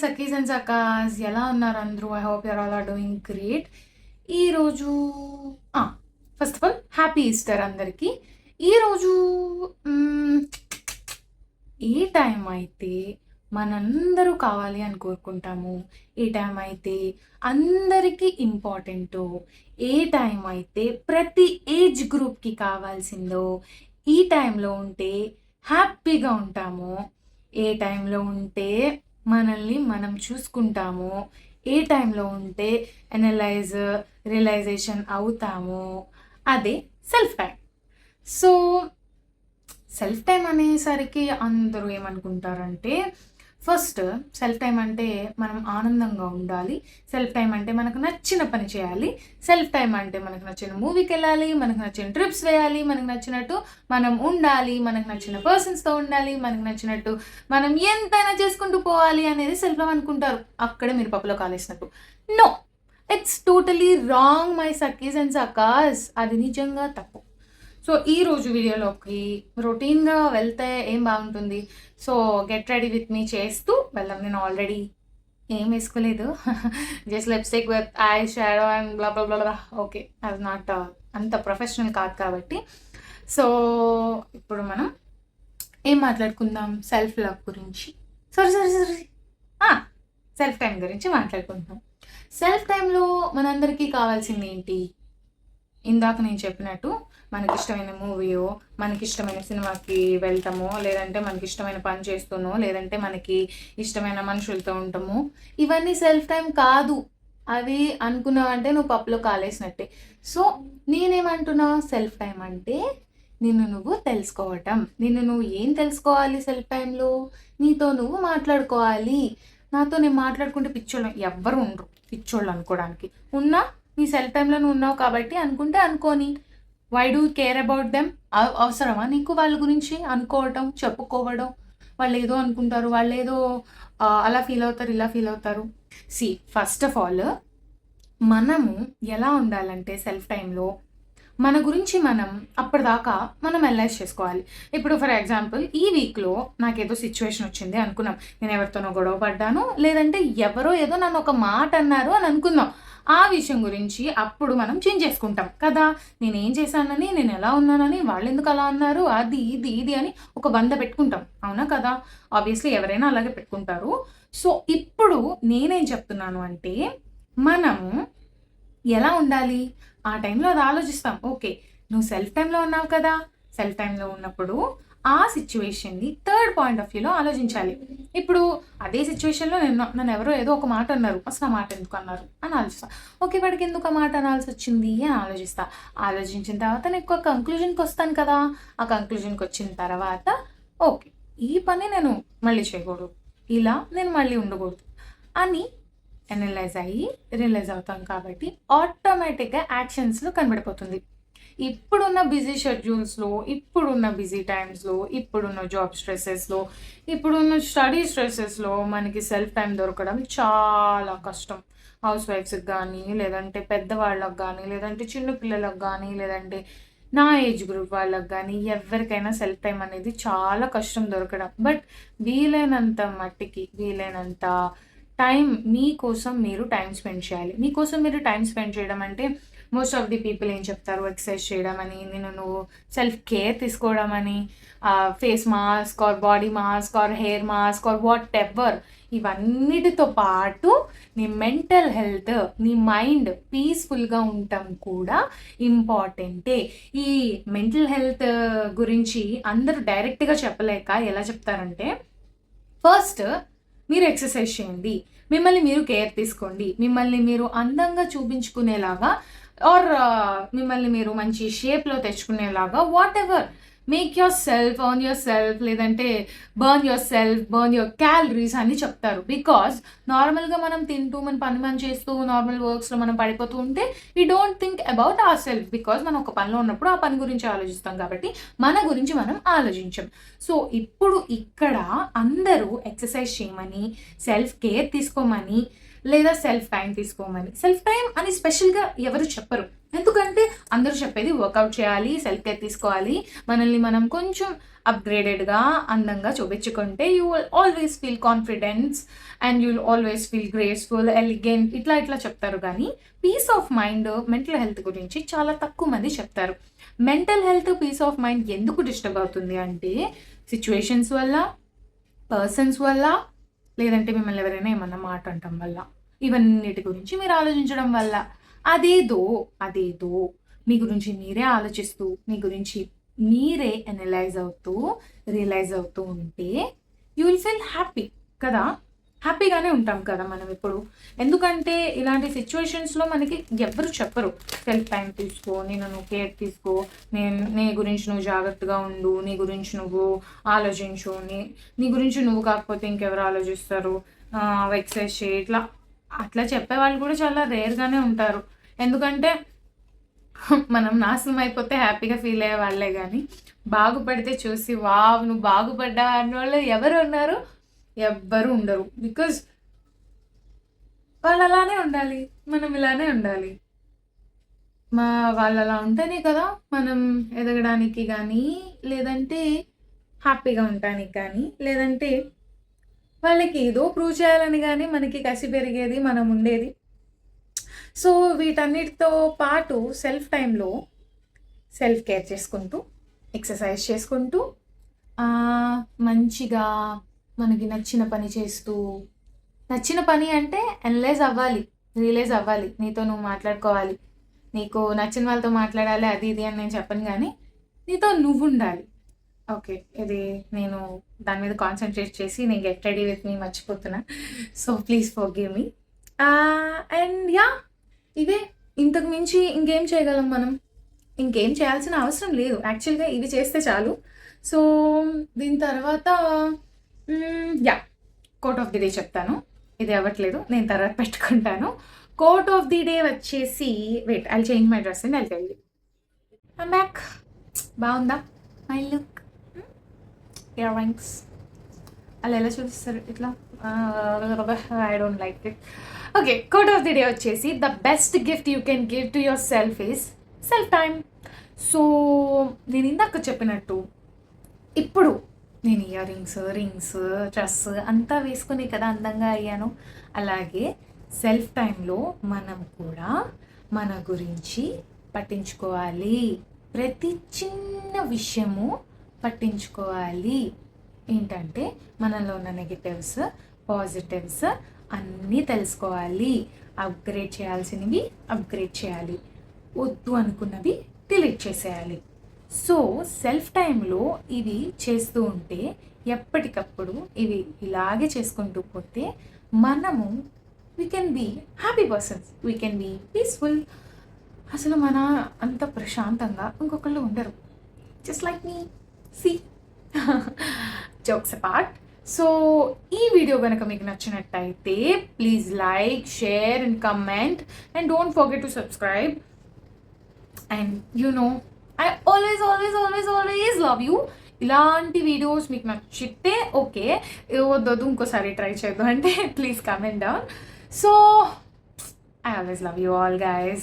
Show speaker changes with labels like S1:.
S1: Sakhi's and సఖాస్ ఎలా ఉన్నారు అందరూ? I hope your all are doing great. ఈరోజు first of all happy Easter అందరికీ. ఈరోజు ఏ టైం అయితే మనందరూ కావాలి అని కోరుకుంటాము, ఏ టైం అయితే అందరికీ ఇంపార్టెంటో, ఏ టైం అయితే ప్రతి ఏజ్ గ్రూప్కి కావాల్సిందో, ఈ టైంలో ఉంటే హ్యాపీగా ఉంటాము, ఏ టైంలో ఉంటే మనల్ని మనం చూసుకుంటాము, ఏ టైంలో ఉంటే రియలైజేషన్ అవుతాము, అదే self time. So self time అనేసరికి అందరూ ఏమనుకుంటారంటే, ఫస్ట్ సెల్ఫ్ టైం అంటే మనం ఆనందంగా ఉండాలి, సెల్ఫ్ టైం అంటే మనకు నచ్చిన పని చేయాలి, సెల్ఫ్ టైం అంటే మనకు నచ్చిన మూవీకి వెళ్ళాలి, మనకు నచ్చిన ట్రిప్స్ వేయాలి, మనకు నచ్చినట్టు మనం ఉండాలి, మనకు నచ్చిన పర్సన్స్తో ఉండాలి, మనకు నచ్చినట్టు మనం ఎంతైనా చేసుకుంటూ పోవాలి అనేది సెల్ఫ్ టైం అనుకుంటారు. అక్కడే మీరు పప్పులో కాలేసినట్టు. No, it's totally wrong my సఖీస్ అండ్ సఖాస్. అది నిజంగా తప్పు. సో ఈరోజు వీడియోలోకి రొటీన్గా వెళ్తే ఏం బాగుంటుంది, సో గెట్ రెడీ విత్ మీ చేస్తూ వెళ్దాం. నేను ఆల్రెడీ ఏం వేసుకోలేదు, just lipstick with eye shadow and blah blah blah. Okay, అది నాట్ అంత ప్రొఫెషనల్ కాదు కాబట్టి. సో ఇప్పుడు మనం ఏం మాట్లాడుకుందాం? సెల్ఫ్ లవ్ గురించి, సారీ సెల్ఫ్ టైం గురించి మాట్లాడుకుంటున్నాం. సెల్ఫ్ టైంలో మనందరికీ కావాల్సింది ఏంటి? ఇందాక నేను చెప్పినట్టు మనకిష్టమైన మూవీయో, మనకిష్టమైన సినిమాకి వెళ్తామో, లేదంటే మనకిష్టమైన పని చేస్తూనో, లేదంటే మనకి ఇష్టమైన మనుషులతో ఉంటాము. ఇవన్నీ సెల్ఫ్ టైం కాదు. అవి అనుకున్నావంటే నువ్వు పప్పులో కాలేసినట్టే. సో నేనేమంటున్నా, సెల్ఫ్ టైం అంటే నిన్ను నువ్వు తెలుసుకోవటం. నిన్ను నువ్వు ఏం తెలుసుకోవాలి సెల్ఫ్ టైంలో? నీతో నువ్వు మాట్లాడుకోవాలి. నాతో నేను మాట్లాడుకుంటే పిచ్చోళ్ళు ఎవ్వరు ఉండరు, పిచ్చోళ్ళు అనుకోవడానికి. ఉన్నా నీ సెల్ఫ్ టైంలో నువ్వు ఉన్నావు కాబట్టి అనుకుంటే అనుకోని. Why do care about them? అవసరమా నీకు వాళ్ళ గురించి అనుకోవటం, చెప్పుకోవడం? వాళ్ళు ఏదో అనుకుంటారు, వాళ్ళు ఏదో అలా ఫీల్ అవుతారు, ఇలా ఫీల్ అవుతారు. ఫస్ట్ ఆఫ్ ఆల్ మనము ఎలా ఉండాలంటే సెల్ఫ్ టైంలో మన గురించి మనం అప్పటిదాకా మనం అనలైజ్ చేసుకోవాలి. ఇప్పుడు ఫర్ ఎగ్జాంపుల్ ఈ వీక్లో నాకేదో సిచ్యువేషన్ వచ్చింది అనుకున్నాం, నేను ఎవరితోనో గొడవ పడ్డాను, లేదంటే ఎవరో ఏదో నన్ను ఒక మాట అన్నారు అని అనుకుందాం. ఆ విషయం గురించి అప్పుడు మనం చేంజ్ చేసుకుంటాం కదా, నేనేం చేశానని, నేను ఎలా ఉన్నానని, వాళ్ళు ఎందుకు అలా అన్నారు, అది ఇది అని ఒక 100 పెట్టుకుంటాం, అవునా కదా? ఆబ్వియస్లీ ఎవరైనా అలాగే పెట్టుకుంటారు. సో ఇప్పుడు నేనేం చెప్తున్నాను అంటే, మనము ఎలా ఉండాలి ఆ టైంలో అది ఆలోచిస్తాం. ఓకే, నువ్వు సెల్ఫ్ టైంలో ఉన్నావు కదా, సెల్ఫ్ టైంలో ఉన్నప్పుడు ఆ సిచ్యువేషన్ని థర్డ్ పాయింట్ ఆఫ్ వ్యూలో ఆలోచించాలి. ఇప్పుడు అదే సిచ్యువేషన్లో నన్ను ఎవరో ఏదో ఒక మాట అన్నారు, అసలు ఆ మాట ఎందుకు అన్నారు అని ఆలోచిస్తాను. ఓకే, వాడికి ఎందుకు ఆ మాట అనాల్సి వచ్చింది అని ఆలోచించిన తర్వాత నేను ఒక కంక్లూజన్కి వస్తాను కదా. ఆ కంక్లూజన్కి వచ్చిన తర్వాత ఓకే, ఈ పని నేను మళ్ళీ చేయకూడదు, ఇలా నేను మళ్ళీ ఉండకూడదు అని రియలైజ్ అవుతాం. కాబట్టి ఆటోమేటిక్గా యాక్షన్స్లో కనబడిపోతుంది. ఇప్పుడున్న బిజీ షెడ్యూల్స్లో, ఇప్పుడున్న బిజీ టైమ్స్లో, ఇప్పుడున్న జాబ్ స్ట్రెసెస్లో, ఇప్పుడున్న స్టడీ స్ట్రెసెస్లో మనకి సెల్ఫ్ టైం దొరకడం చాలా కష్టం. హౌస్ వైఫ్స్కి కానీ, లేదంటే పెద్దవాళ్ళకి కానీ, లేదంటే చిన్న పిల్లలకు కానీ, లేదంటే నా ఏజ్ గ్రూప్ వాళ్ళకి కానీ, ఎవరికైనా సెల్ఫ్ టైం అనేది చాలా కష్టం దొరకడం. బట్ వీలైనంత మట్టికి, వీలైనంత టైం మీకోసం మీరు టైం స్పెండ్ చేయాలి. మీకోసం మీరు టైం స్పెండ్ చేయడం అంటే మోస్ట్ ఆఫ్ ది పీపుల్ ఏం చెప్తారు, ఎక్సర్సైజ్ చేయడం అని, నువ్వు సెల్ఫ్ కేర్ తీసుకోవడం అని, face mask or body mask or hair mask or whatever, ఇవన్నిటితో పాటు నీ మెంటల్ హెల్త్, నీ మైండ్ పీస్ఫుల్గా ఉండటం కూడా ఇంపార్టెంటే. ఈ మెంటల్ హెల్త్ గురించి అందరూ డైరెక్ట్గా చెప్పలేక ఎలా చెప్తారంటే, ఫస్ట్ మీరు ఎక్సర్సైజ్ చేయండి, మిమ్మల్ని మీరు కేర్ తీసుకోండి, మిమ్మల్ని మీరు అందంగా చూపించుకునేలాగా ఆర్ మిమ్మల్ని మీరు మంచి షేప్లో తెచ్చుకునేలాగా whatever, make yourself, on yourself, లేదంటే బర్న్ యువర్ క్యాలరీస్ అని చెప్తారు. బికాజ్ నార్మల్గా మనం తింటూ, మన పని చేస్తూ, నార్మల్ వర్క్స్లో మనం పడిపోతూ ఉంటే we don't think about our self. Because మనం ఒక పనిలో ఉన్నప్పుడు ఆ పని గురించి ఆలోచిస్తాం కాబట్టి మన గురించి మనం ఆలోచించాం. సో ఇప్పుడు ఇక్కడ అందరూ ఎక్సర్సైజ్ చేయమని, సెల్ఫ్ కేర్ తీసుకోమని, లేదా సెల్ఫ్ టైం తీసుకోమని. సెల్ఫ్ టైం అని స్పెషల్గా ఎవరు చెప్పరు, ఎందుకంటే అందరూ చెప్పేది వర్కౌట్ చేయాలి, సెల్ఫ్ కేర్ తీసుకోవాలి, మనల్ని మనం కొంచెం అప్గ్రేడెడ్గా అందంగా చూపించుకుంటే you will always feel confidence and you will always feel graceful, elegant, ఇట్లా చెప్తారు. కానీ peace of mind, mental health గురించి చాలా తక్కువ మంది చెప్తారు. Mental health, peace of mind ఎందుకు డిస్టర్బ్ అవుతుంది అంటే సిచ్యువేషన్స్ వల్ల, పర్సన్స్ వల్ల, లేదంటే మిమ్మల్ని ఎవరైనా ఏమన్నా మాట అంటాం వల్ల, ఇవన్నిటి గురించి మీరు ఆలోచించడం వల్ల. అదేదో మీ గురించి మీరే ఆలోచిస్తూ, మీ గురించి మీరే రియలైజ్ అవుతూ ఉంటే యూ విల్ ఫీల్ హ్యాపీ కదా. హ్యాపీగానే ఉంటాం కదా మనం ఇప్పుడు. ఎందుకంటే ఇలాంటి సిచ్యువేషన్స్లో మనకి ఎవ్వరు చెప్పరు సెల్ఫ్ టైం తీసుకో, నువ్వు కేర్ తీసుకో, నీ గురించి నువ్వు జాగ్రత్తగా ఉండు, నీ గురించి నువ్వు ఆలోచించు, నీ గురించి నువ్వు కాకపోతే ఇంకెవరు ఆలోచిస్తారు, ఎక్సర్సైజ్ చేయి, అట్లా చెప్పేవాళ్ళు కూడా చాలా రేర్గానే ఉంటారు. ఎందుకంటే మనం నాశనం అయిపోతే హ్యాపీగా ఫీల్ అయ్యే వాళ్ళే, కానీ బాగుపడితే చూసి వావ్ నువ్వు బాగుపడ్డా అన్న వాళ్ళు ఎవరు ఉన్నారు? ఎవ్వరు ఉండరు. బికాజ్ వాళ్ళు అలానే ఉండాలి, మనం ఇలానే ఉండాలి. వాళ్ళు అలా ఉంటేనే కదా మనం ఎదగడానికి కానీ, లేదంటే హ్యాపీగా ఉండడానికి కానీ, లేదంటే వాళ్ళకి ఏదో ప్రూవ్ చేయాలని కానీ మనకి కసి పెరిగేది, మనం ఉండేది. సో వీటన్నిటితో పాటు సెల్ఫ్ టైంలో సెల్ఫ్ కేర్ చేసుకుంటూ, ఎక్సర్సైజ్ చేసుకుంటూ, మంచిగా మనకి నచ్చిన పని చేస్తూ, నచ్చిన పని అంటే రియలైజ్ అవ్వాలి, నీతో నువ్వు మాట్లాడుకోవాలి, నీకు నచ్చిన వాళ్ళతో మాట్లాడాలి, అది ఇది అని నేను చెప్పను, కానీ నీతో నువ్వు ఉండాలి. ఓకే, ఇది నేను దాని మీద కాన్సన్ట్రేట్ చేసి నేను గెట్ రెడీ విత్ మీ మర్చిపోతున్నా. So please forgive me. And ఇవే, ఇంతకు మించి ఇంకేం చేయగలం మనం? ఇంకేం చేయాల్సిన అవసరం లేదు యాక్చువల్గా, ఇవి చేస్తే చాలు. సో దీని తర్వాత కోట్ ఆఫ్ ది డే చెప్తాను. ఇది అవ్వట్లేదు, నేను తర్వాత పెట్టుకుంటాను. కోట్ ఆఫ్ ది డే వచ్చేసి, wait I'll change my dress and I'll tell you. I'm back. బాగుందా మై లుక్? ఇయర్ రింగ్స్ అలా ఎలా చూపిస్తారు ఇట్లా? I don't like it. Okay, quote of the day వచ్చేసి, the best gift you can give to yourself is self time. So నేను ఇందాక చెప్పినట్టు, ఇప్పుడు నేను ఇయర్ రింగ్స్, డ్రెస్ అంతా వేసుకుని కదా అందంగా అయ్యాను. అలాగే సెల్ఫ్ టైంలో మనం కూడా మన గురించి పట్టించుకోవాలి. ప్రతి చిన్న విషయము పట్టించుకోవాలి. ఏంటంటే మనలో ఉన్న నెగిటివ్స్, పాజిటివ్స్ అన్నీ తెలుసుకోవాలి. అప్గ్రేడ్ చేయాల్సినవి అప్గ్రేడ్ చేయాలి, వద్దు అనుకున్నవి డిలీట్ చేసేయాలి. సో సెల్ఫ్ టైంలో ఇవి చేస్తూ ఉంటే, ఎప్పటికప్పుడు ఇవి ఇలాగే చేసుకుంటూ పోతే మనము we can be happy persons, we can be peaceful. అసలు మన అంత ప్రశాంతంగా ఇంకొకళ్ళు ఉండరు. Just like me, see. Jokes apart. So ఈ వీడియో కనుక మీకు నచ్చినట్టయితే please like, share and comment and don't forget to subscribe. And you know, I always love you. ఇలాంటి వీడియోస్ మీకు నచ్చితే ఓకే, వద్దు ఇంకోసారి ట్రై చేద్దాం అంటే please comment down. So I always love you all guys.